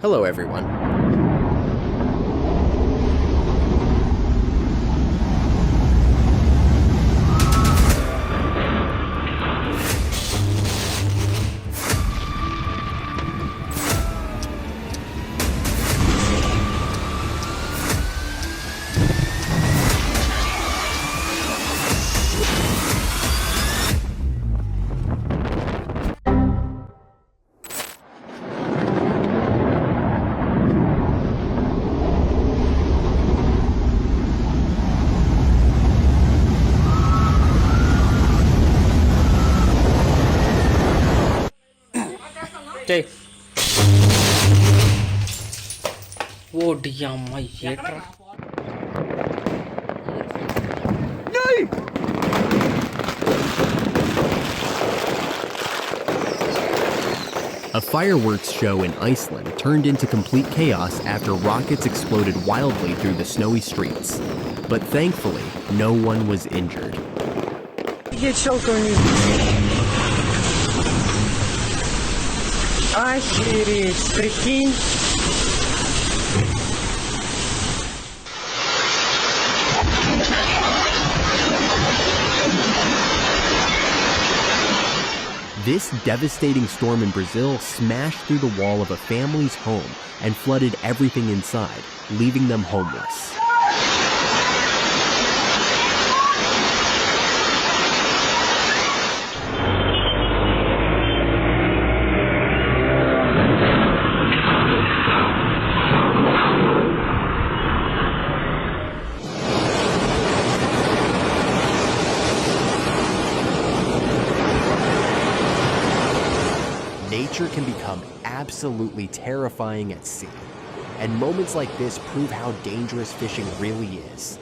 Hello everyone. A fireworks show in Iceland turned into complete chaos after rockets exploded wildly through the snowy streets. But thankfully, no one was injured. Охереть, прикинь. This devastating storm in Brazil smashed through the wall of a family's home and flooded everything inside, leaving them homeless. Nature can become absolutely terrifying at sea, and moments like this prove how dangerous fishing really is.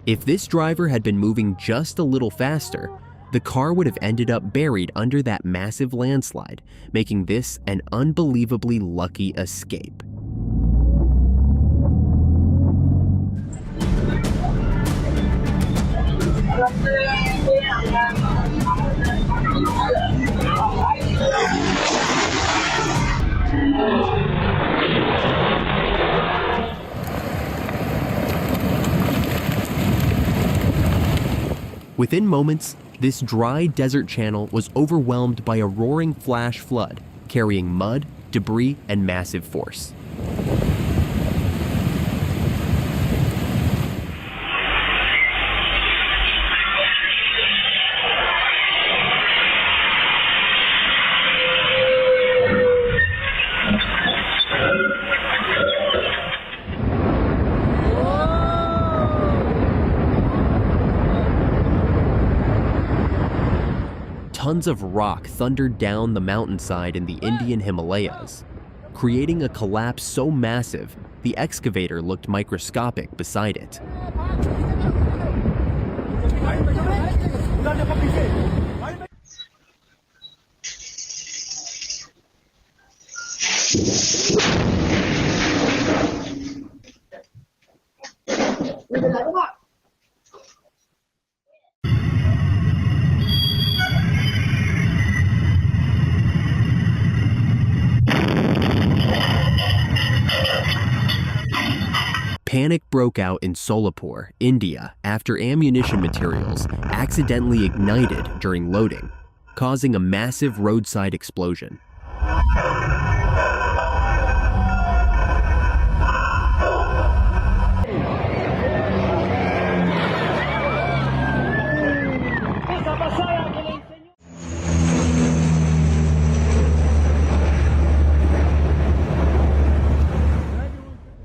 If this driver had been moving just a little faster, the car would have ended up buried under that massive landslide, making this an unbelievably lucky escape. Within moments, this dry desert channel was overwhelmed by a roaring flash flood, carrying mud, debris, and massive force. Tons of rock thundered down the mountainside in the Indian Himalayas, creating a collapse so massive the excavator looked microscopic beside it. Panic broke out in Solapur, India, after ammunition materials accidentally ignited during loading, causing a massive roadside explosion.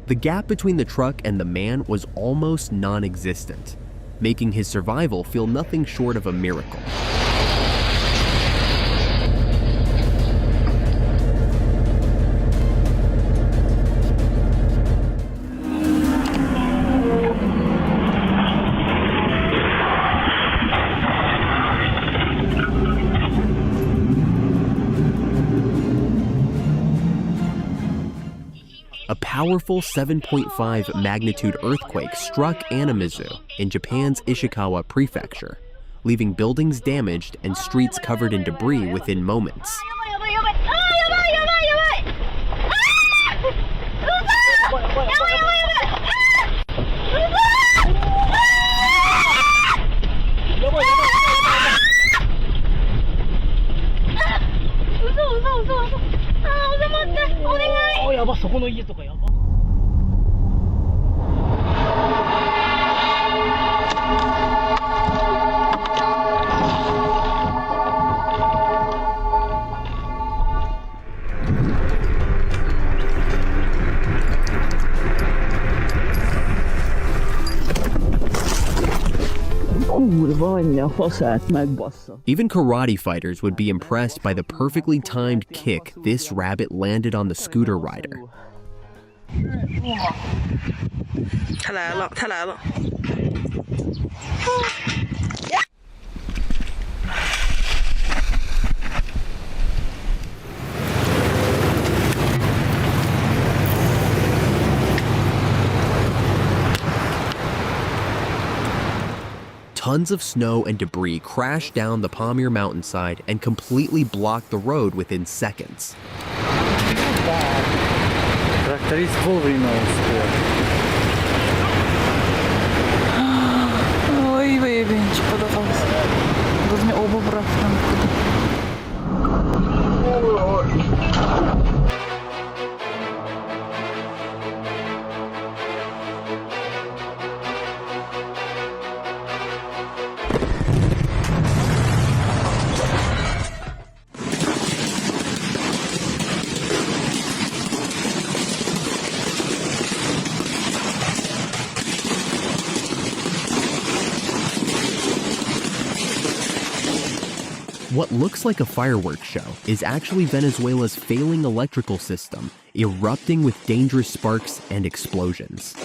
The gap between the truck and the man was almost non-existent, making his survival feel nothing short of a miracle. powerful 7.5 magnitude earthquake struck Anamizu in Japan's Ishikawa prefecture, leaving buildings damaged and streets covered in debris within moments. Even karate fighters would be impressed by the perfectly timed kick this rabbit landed on the scooter rider. Tons of snow and debris crashed down the Pamir mountainside and completely blocked the road within seconds. What looks like a fireworks show is actually Venezuela's failing electrical system, erupting with dangerous sparks and explosions.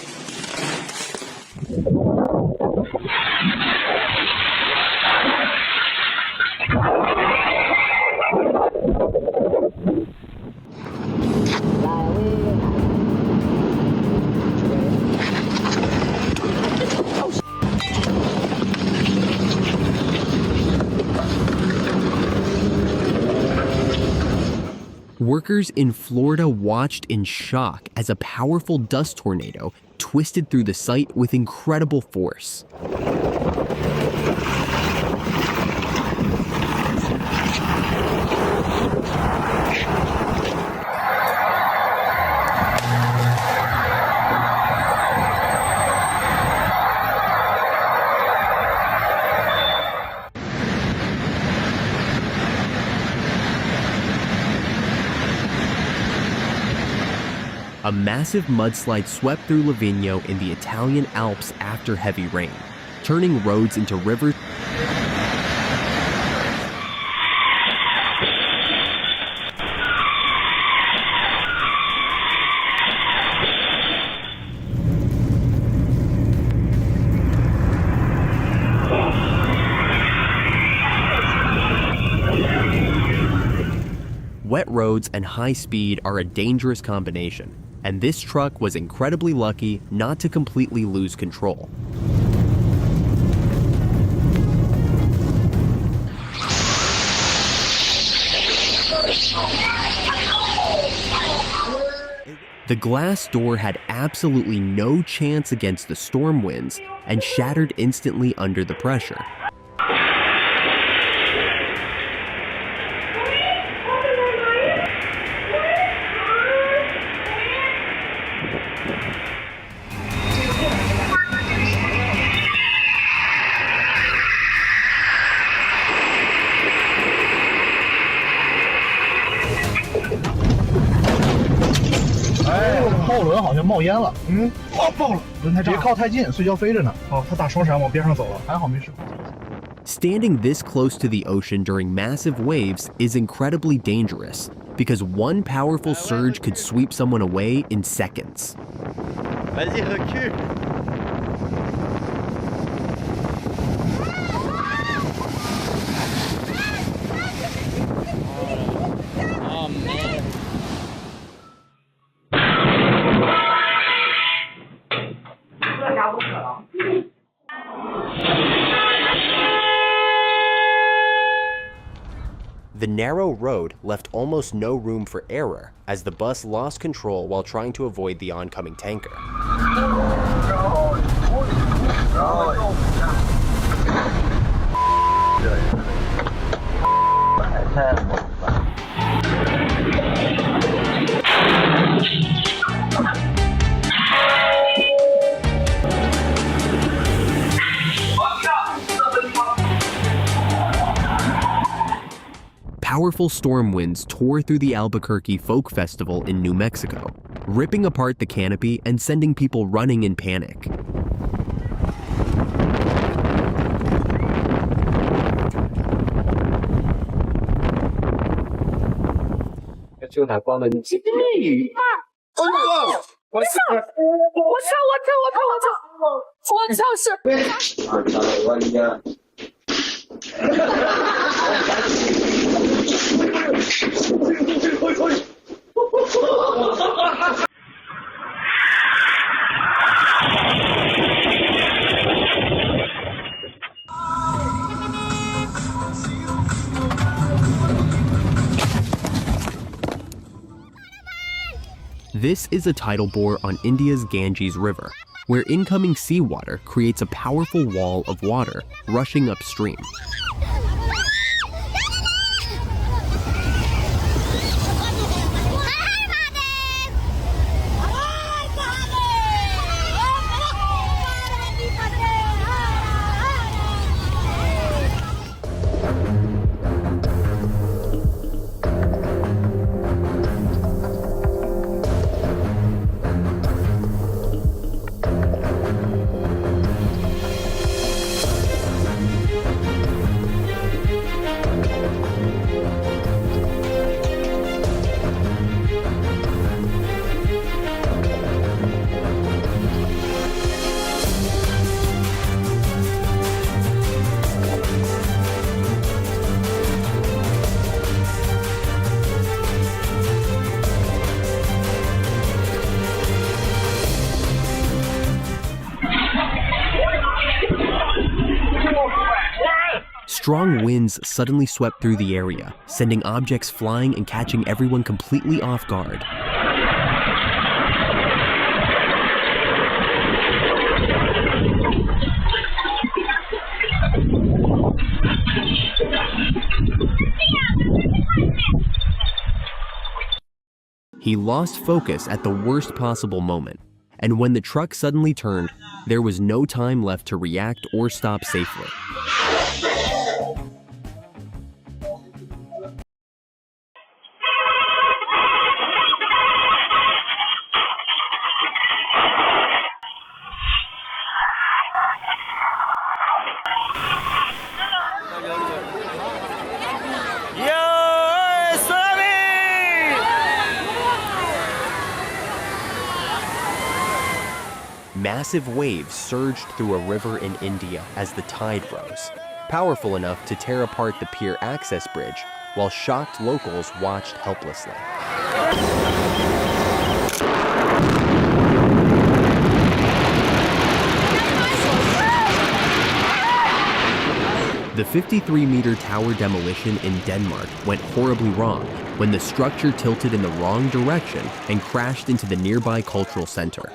Workers in Florida watched in shock as a powerful dust tornado twisted through the site with incredible force. A massive mudslide swept through Livigno in the Italian Alps after heavy rain, turning roads into rivers. Wet roads and high speed are a dangerous combination, and this truck was incredibly lucky not to completely lose control. The glass door had absolutely no chance against the storm winds and shattered instantly under the pressure. Standing this close to the ocean during massive waves is incredibly dangerous because one powerful surge could sweep someone away in seconds. Vas-y, recule. Oh man. The narrow road left almost no room for error as the bus lost control while trying to avoid the oncoming tanker. Powerful storm winds tore through the Albuquerque Folk Festival in New Mexico, ripping apart the canopy and sending people running in panic. This is a tidal bore on India's Ganges River, where incoming seawater creates a powerful wall of water rushing upstream. Strong winds suddenly swept through the area, sending objects flying and catching everyone completely off guard. He lost focus at the worst possible moment, and when the truck suddenly turned, there was no time left to react or stop safely. Massive waves surged through a river in India as the tide rose, powerful enough to tear apart the pier access bridge, while shocked locals watched helplessly. The 53-meter tower demolition in Denmark went horribly wrong when the structure tilted in the wrong direction and crashed into the nearby cultural center.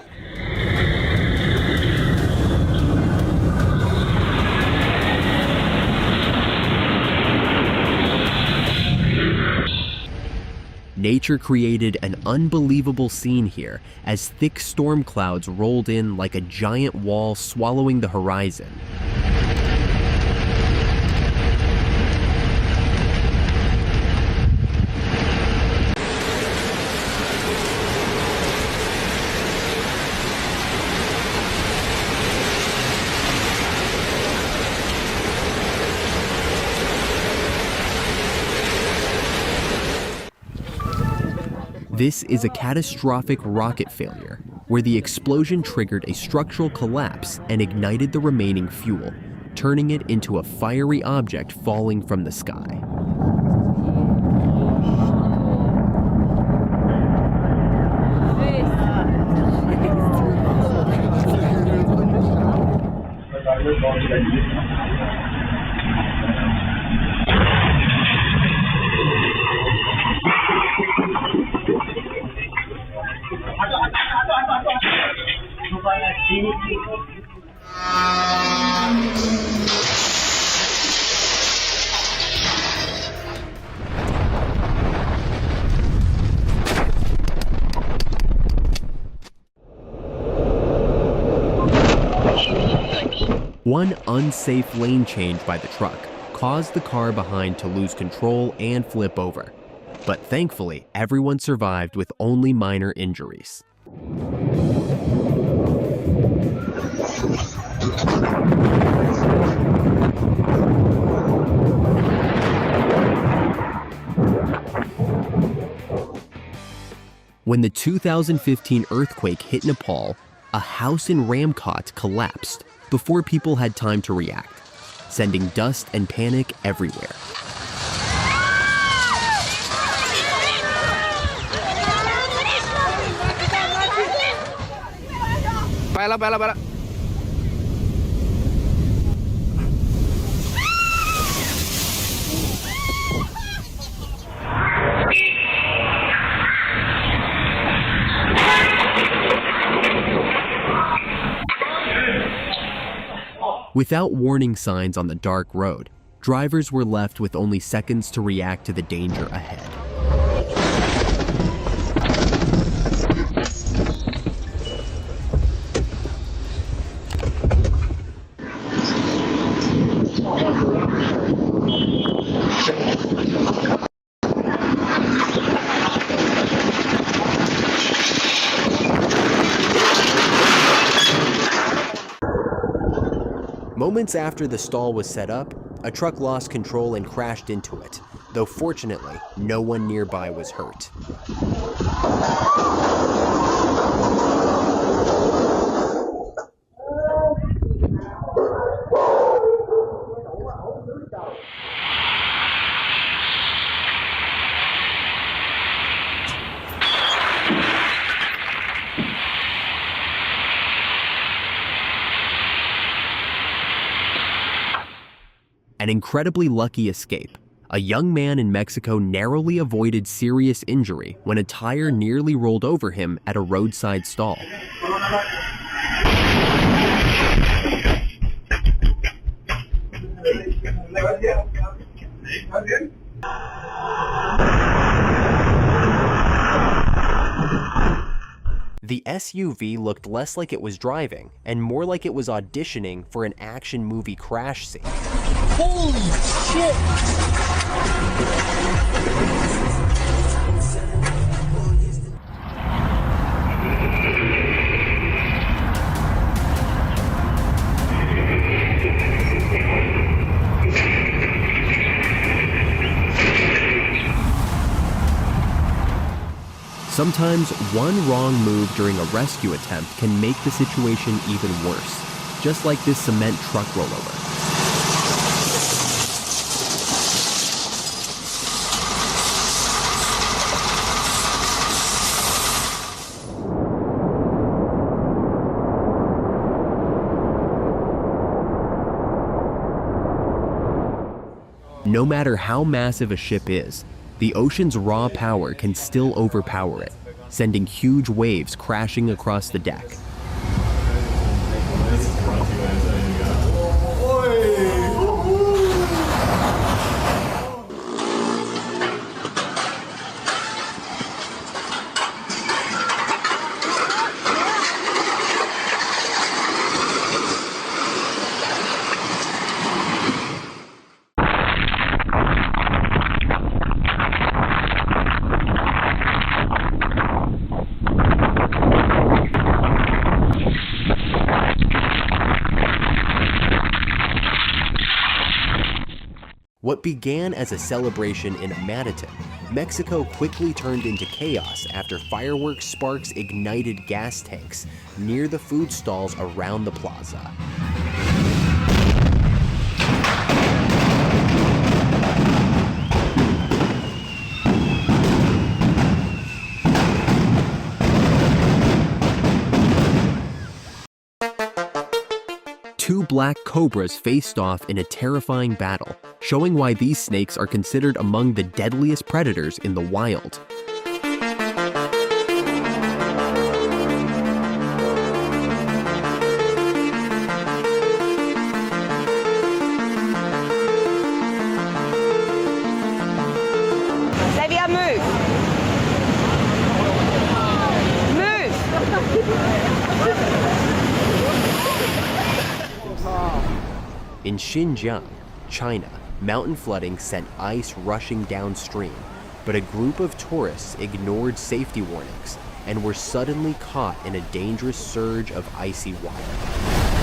Nature created an unbelievable scene here as thick storm clouds rolled in like a giant wall swallowing the horizon. This is a catastrophic rocket failure, where the explosion triggered a structural collapse and ignited the remaining fuel, turning it into a fiery object falling from the sky. One unsafe lane change by the truck caused the car behind to lose control and flip over. But thankfully, everyone survived with only minor injuries. When the 2015 earthquake hit Nepal, a house in Ramkot collapsed before people had time to react, sending dust and panic everywhere. Without warning signs on the dark road, drivers were left with only seconds to react to the danger ahead. Moments after the stall was set up, a truck lost control and crashed into it, though fortunately, no one nearby was hurt. An incredibly lucky escape. A young man in Mexico narrowly avoided serious injury when a tire nearly rolled over him at a roadside stall. The SUV looked less like it was driving and more like it was auditioning for an action movie crash scene. Holy shit! Sometimes one wrong move during a rescue attempt can make the situation even worse, just like this cement truck rollover. No matter how massive a ship is, the ocean's raw power can still overpower it, sending huge waves crashing across the deck. What began as a celebration in Amatitan, Mexico quickly turned into chaos after fireworks sparks ignited gas tanks near the food stalls around the plaza. Two black cobras faced off in a terrifying battle, showing why these snakes are considered among the deadliest predators in the wild. In Xinjiang, China, mountain flooding sent ice rushing downstream, but a group of tourists ignored safety warnings and were suddenly caught in a dangerous surge of icy water.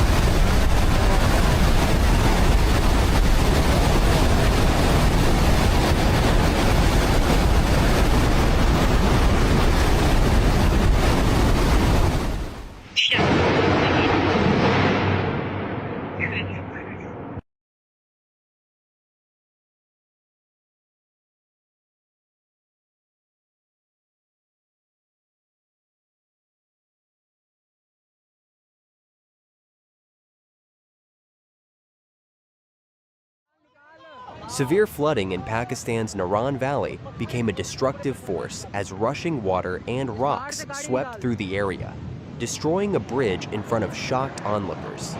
Severe flooding in Pakistan's Naran Valley became a destructive force as rushing water and rocks swept through the area, destroying a bridge in front of shocked onlookers.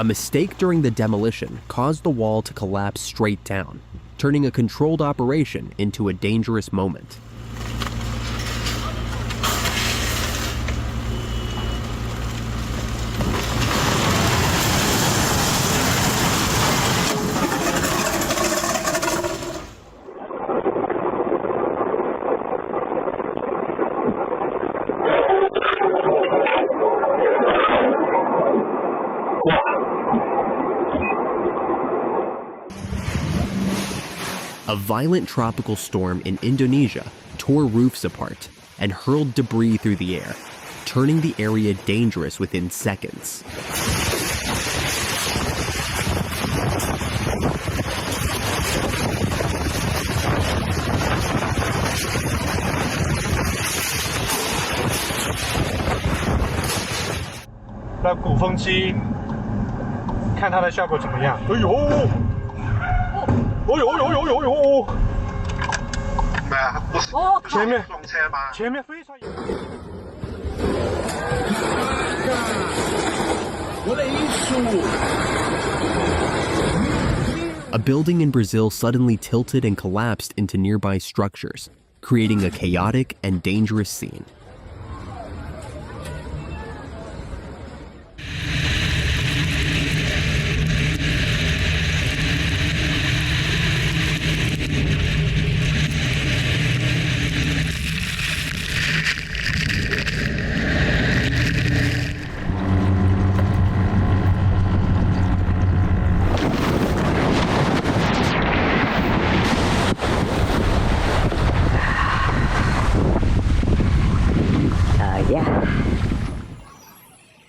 A mistake during the demolition caused the wall to collapse straight down, turning a controlled operation into a dangerous moment. A violent tropical storm in Indonesia tore roofs apart and hurled debris through the air, turning the area dangerous within seconds. A building in Brazil suddenly tilted and collapsed into nearby structures, creating a chaotic and dangerous scene.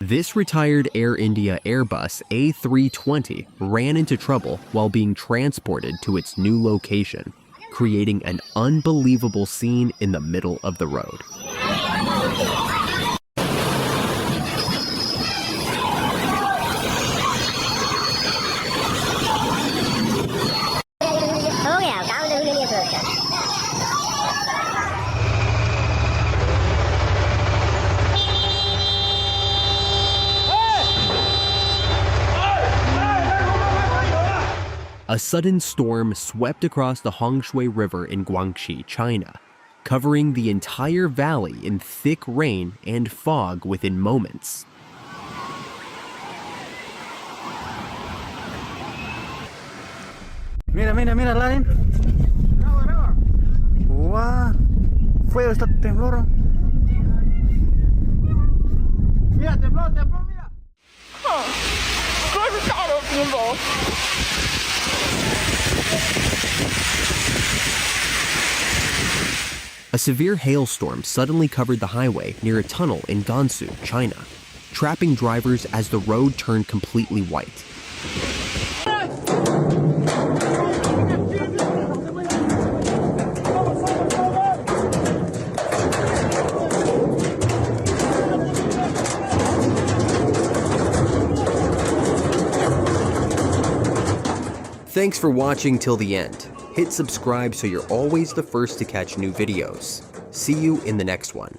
This retired Air India Airbus A320 ran into trouble while being transported to its new location, creating an unbelievable scene in the middle of the road. A sudden storm swept across the Hongshui River in Guangxi, China, covering the entire valley in thick rain and fog within moments. Mira, mira, mira, Lain. Wah, feo está temblor. Mira, temblor, temblor, mira. A severe hailstorm suddenly covered the highway near a tunnel in Gansu, China, trapping drivers as the road turned completely white. Thanks for watching till the end. Hit subscribe so you're always the first to catch new videos. See you in the next one.